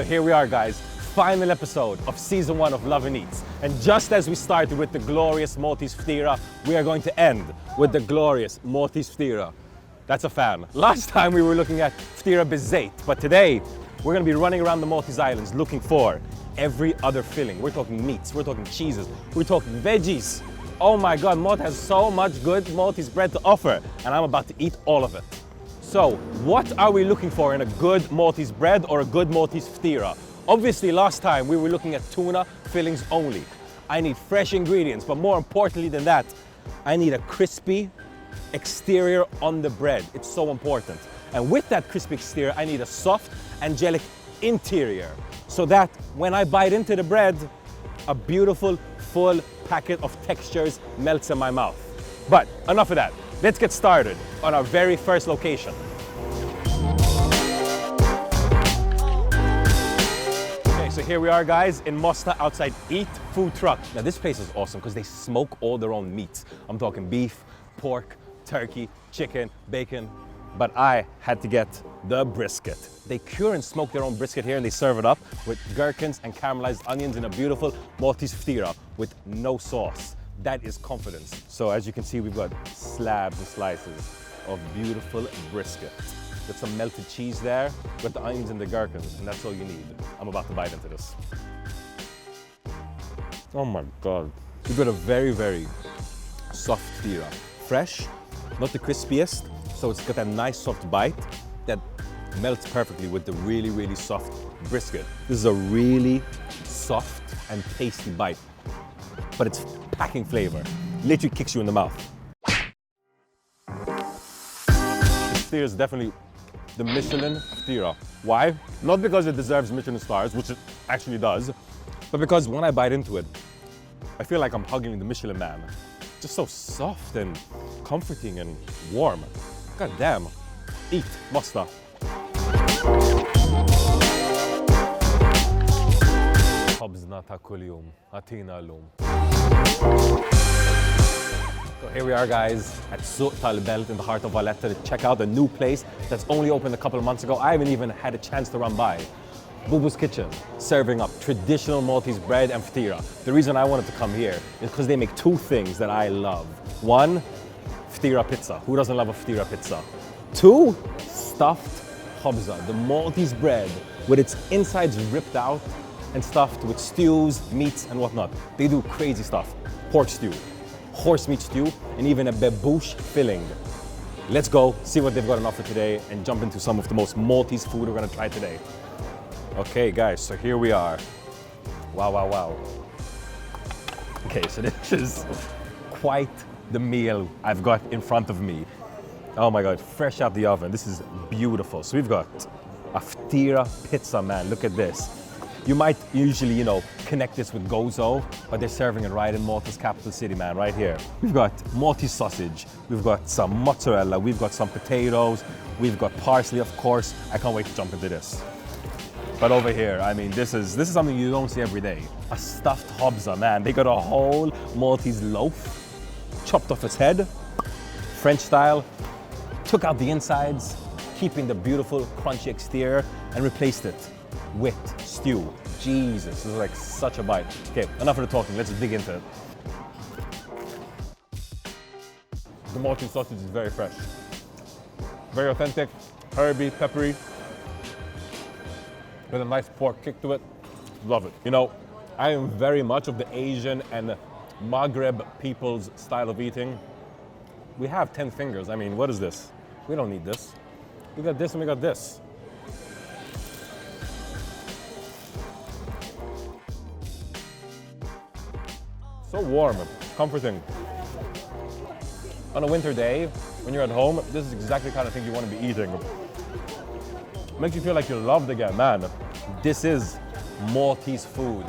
here we are, guys. Final episode of season 1 of Lovin Eats. And just as we started with the glorious Maltese Ftira, we are going to end with the glorious Maltese Ftira. That's a fan. Last time we were looking at Ftira Bizet, but today we're going to be running around the Maltese Islands looking for every other filling. We're talking meats, we're talking cheeses, we're talking veggies. Oh my God, Malta has so much good Maltese bread to offer, and I'm about to eat all of it. So, what are we looking for in a good Maltese bread or a good Maltese Ftira? Obviously, last time we were looking at tuna fillings only. I need fresh ingredients, but more importantly than that, I need a crispy exterior on the bread. It's so important. And with that crispy exterior, I need a soft, angelic interior, so that when I bite into the bread, a beautiful, full packet of textures melts in my mouth. But enough of that. Let's get started on our very first location. Okay, so here we are, guys, in Malta outside Eat Food Truck. Now this place is awesome because they smoke all their own meats. I'm talking beef, pork, turkey, chicken, bacon. But I had to get the brisket. They cure and smoke their own brisket here and they serve it up with gherkins and caramelized onions in a beautiful Maltese Ftira with no sauce. That is confidence. So as you can see, we've got slabs and slices of beautiful brisket. With some melted cheese there, with the onions and the gherkins, and that's all you need. I'm about to bite into this. Oh my God. We've got a very, very soft Ftira. Fresh, not the crispiest, so it's got that nice soft bite that melts perfectly with the really, really soft brisket. This is a really soft and tasty bite, but it's packing flavor. Literally kicks you in the mouth. This Ftira is definitely the Michelin Ftira. Why? Not because it deserves Michelin stars, which it actually does, but because when I bite into it, I feel like I'm hugging the Michelin man. Just so soft and comforting and warm. God damn. Eat, Malta. So here we are, guys, at tal-Belt in the heart of Valletta to check out a new place that's only opened a couple of months ago. I haven't even had a chance to run by. Bubu's Kitchen, serving up traditional Maltese bread and Ftira. The reason I wanted to come here is because they make two things that I love. One, Ftira pizza. Who doesn't love a Ftira pizza? Two, stuffed kobza, the Maltese bread with its insides ripped out and stuffed with stews, meats, and whatnot. They do crazy stuff. Pork stew, horse meat stew, and even a babouche filling. Let's go see what they've got on offer today and jump into some of the most Maltese food we're gonna try today. Okay, guys, so here we are. Wow, wow, wow. Okay, so this is quite the meal I've got in front of me. Oh my God, fresh out the oven. This is beautiful. So we've got a Ftira pizza, man. Look at this. You might usually, connect this with gozo, but they're serving it right in Malta's capital city, man, right here. We've got Maltese sausage. We've got some mozzarella. We've got some potatoes. We've got parsley, of course. I can't wait to jump into this. But over here, I mean, this is something you don't see every day. A stuffed kobza, man. They got a whole Maltese loaf, chopped off its head, French style, took out the insides, keeping the beautiful crunchy exterior, and replaced it with stew. Jesus, this is like such a bite. Okay, enough of the talking, let's dig into it. The Maltese sausage is very fresh. Very authentic, herby, peppery, with a nice pork kick to it. Love it. I am very much of the Asian and Maghreb people's style of eating. We have 10 fingers. I mean, what is this? We don't need this. We got this and we got this. So warm, comforting. On a winter day, when you're at home, this is exactly the kind of thing you want to be eating. Makes you feel like you're loved again, man. This is Maltese food,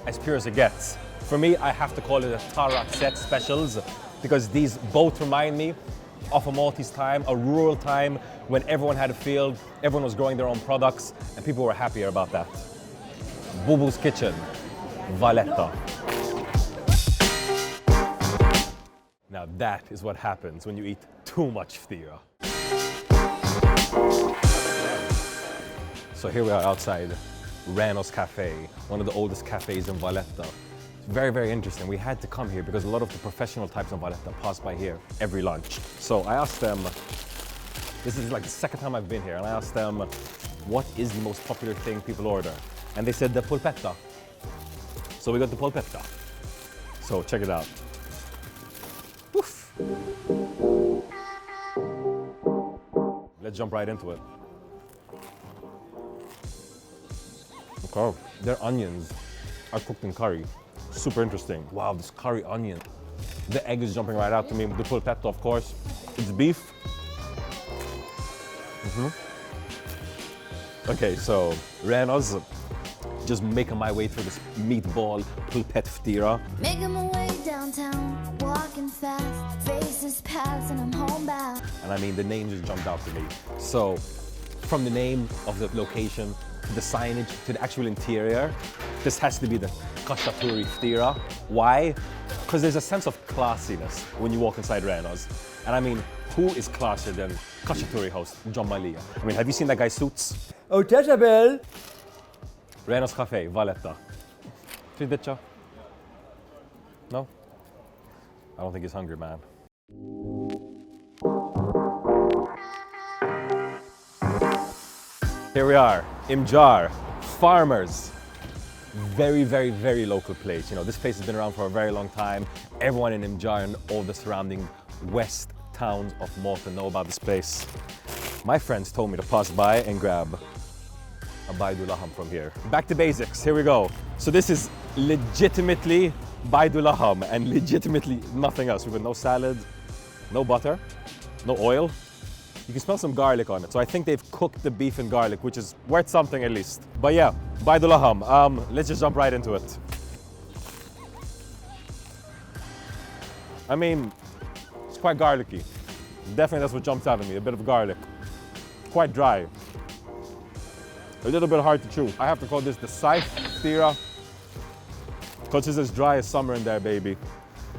as pure as it gets. For me, I have to call it a Tarak set specials, because these both remind me of a Maltese time, a rural time when everyone had a field, everyone was growing their own products, and people were happier about that. Bubu's Kitchen, Valletta. Now that is what happens when you eat too much Ftira. So here we are outside Reno's Cafe, one of the oldest cafes in Valletta. It's very, very interesting. We had to come here because a lot of the professional types in Valletta pass by here every lunch. So I asked them, this is like the second time I've been here, and I asked them, what is the most popular thing people order? And they said the polpetta. So we got the polpetta. So check it out. Woof. Let's jump right into it. Okay, their onions are cooked in curry. Super interesting. Wow, this curry onion. The egg is jumping right out to me. The polpetta, of course. It's beef. Okay, so Reno's. Just making my way through this meatball pulpet Ftira. Making my way downtown, walking fast, faces pass and I'm homebound. And I mean, the name just jumped out to me. So, from the name of the location, to the signage, to the actual interior, this has to be the Khachaturi Ftira. Why? Because there's a sense of classiness when you walk inside Reno's. And I mean, who is classier than Khachaturi host John Malia? I mean, have you seen that guy's suits? Oh, tal-Belt. Reno's Cafe, Valletta. Frideccia? No? I don't think he's hungry, man. Here we are, Imjar, farmers. Very, very, very local place. You know, this place has been around for a very long time. Everyone in Imjar and all the surrounding west towns of Malta know about this place. My friends told me to pass by and grab a Baidu Laham from here. Back to basics, here we go. So this is legitimately Baidu Laham and legitimately nothing else. We've got no salad, no butter, no oil. You can smell some garlic on it. So I think they've cooked the beef in garlic, which is worth something at least. But yeah, Baidu Laham. Let's just jump right into it. I mean, it's quite garlicky. Definitely that's what jumps out at me, a bit of garlic. Quite dry. A little bit hard to chew. I have to call this the Saif Ftira because it's as dry as summer in there, baby.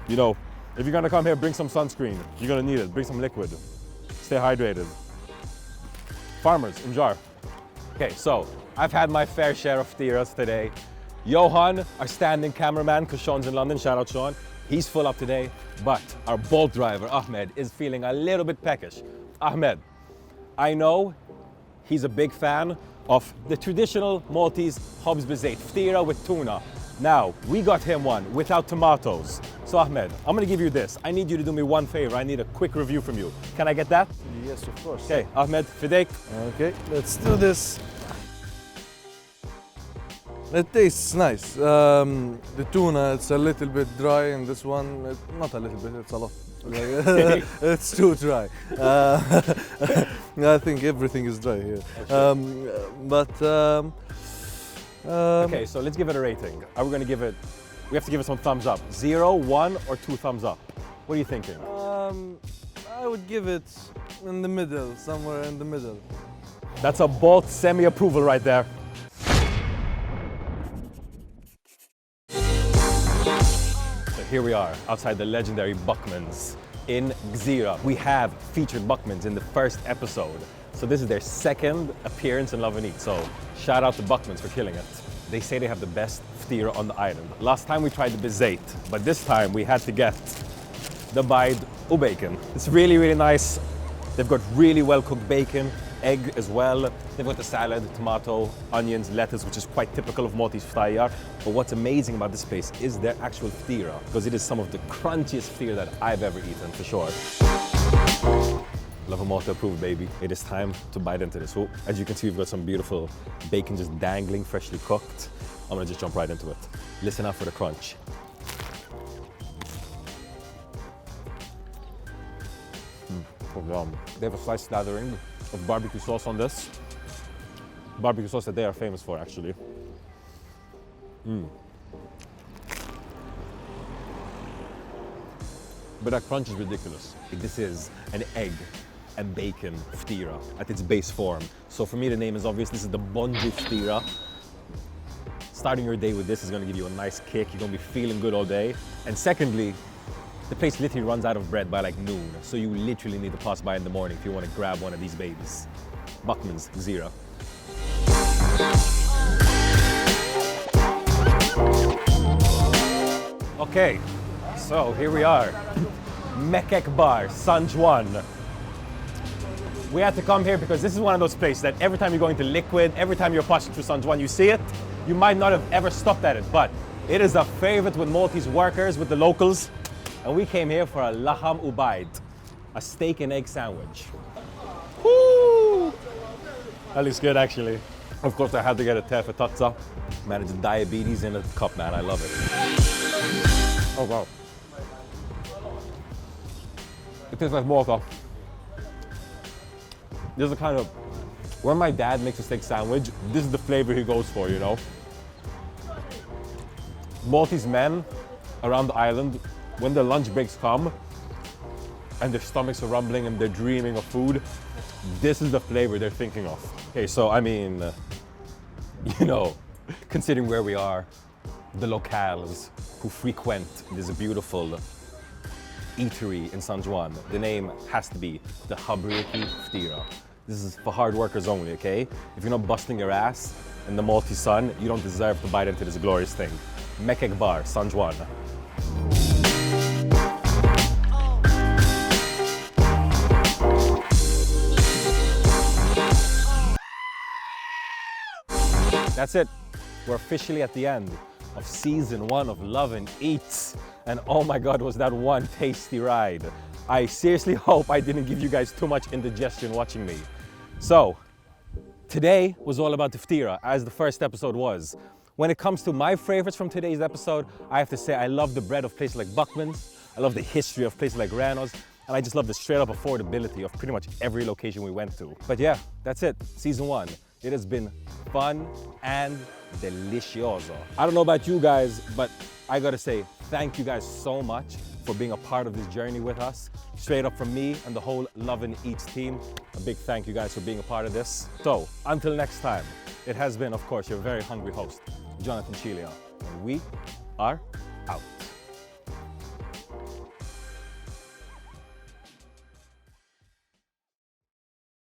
You know, if you're gonna come here, bring some sunscreen. You're gonna need it. Bring some liquid. Stay hydrated. Farmers, Imjar. Okay, so I've had my fair share of Ftiras today. Johan, our standing cameraman, because Sean's in London, shout out Sean. He's full up today, but our Bolt driver, Ahmed, is feeling a little bit peckish. Ahmed, I know he's a big fan of the traditional Maltese Hobbs Bizet, Ftira with tuna. Now, we got him one without tomatoes. So Ahmed, I'm gonna give you this. I need you to do me one favor. I need a quick review from you. Can I get that? Yes, of course. Okay, Ahmed, Fidek. Okay, let's do this. It tastes nice. The tuna, it's a little bit dry, and this one, not a little bit, it's a lot. It's too dry. I think everything is dry here. Okay, so let's give it a rating. Are we gonna give it, we have to give it some thumbs up. 0, 1, or 2 thumbs up? What are you thinking? I would give it in the middle, somewhere in the middle. That's a Bolt semi-approval right there. So here we are, outside the legendary Buckman's in Gżira. We have featured Buckman's in the first episode. So this is their second appearance in Lovin Eats. So shout out to Buckman's for killing it. They say they have the best Ftira on the island. Last time we tried the Bizet, but this time we had to get the Baid U bacon. It's really, really nice. They've got really well cooked bacon, egg as well. They've got the salad, tomato, onions, lettuce, which is quite typical of Maltese Ftira. But what's amazing about this place is their actual Ftira, because it is some of the crunchiest Ftira that I've ever eaten, for sure. Love a Malta approved, baby. It is time to bite into this. So, as you can see, we've got some beautiful bacon just dangling, freshly cooked. I'm gonna just jump right into it. Listen out for the crunch. They have a slight slathering of barbecue sauce on this. Barbecue sauce that they are famous for, actually. But that crunch is ridiculous. This is an egg and bacon Ftira at its base form. So for me, the name is obvious. This is the Bonju Ftira. Starting your day with this is gonna give you a nice kick. You're gonna be feeling good all day. And secondly, the place literally runs out of bread by like noon. So you literally need to pass by in the morning if you wanna grab one of these babies. Buckman's, Gżira. Okay, so here we are. Mekek Bar, San Juan. We had to come here because this is one of those places that every time you're going to Liquid, every time you're passing through San Juan, you see it. You might not have ever stopped at it, but it is a favorite with Maltese workers, with the locals. And we came here for a laham ubaid, a steak and egg sandwich. Woo! That looks good, actually. Of course, I had to get a tefa tatza. Man, it's diabetes in a cup, man. I love it. Oh, wow. It tastes like Malta. This is the kind of, when my dad makes a steak sandwich, this is the flavor he goes for, you know? Maltese men around the island, when their lunch breaks come and their stomachs are rumbling and they're dreaming of food, this is the flavor they're thinking of. Okay, so I mean, you know, considering where we are, the locals who frequent this beautiful eatery in San Juan, the name has to be the Habriki Ftira. This is for hard workers only, okay? If you're not busting your ass in the Maltese sun, you don't deserve to bite into this glorious thing. Mekek Bar, San Juan. That's it. We're officially at the end of season 1 of Lovin Eats. And oh my God, was that one tasty ride. I seriously hope I didn't give you guys too much indigestion watching me. So, today was all about the Ftira, as the first episode was. When it comes to my favorites from today's episode, I have to say I love the bread of places like Buckman's, I love the history of places like Rano's, and I just love the straight up affordability of pretty much every location we went to. But yeah, that's it, season 1. It has been fun and delicioso. I don't know about you guys, but I gotta say, thank you guys so much for being a part of this journey with us. Straight up from me and the whole Lovin Eats team, a big thank you guys for being a part of this. So, until next time, it has been, of course, your very hungry host, Jonathan Chilia, and we are out.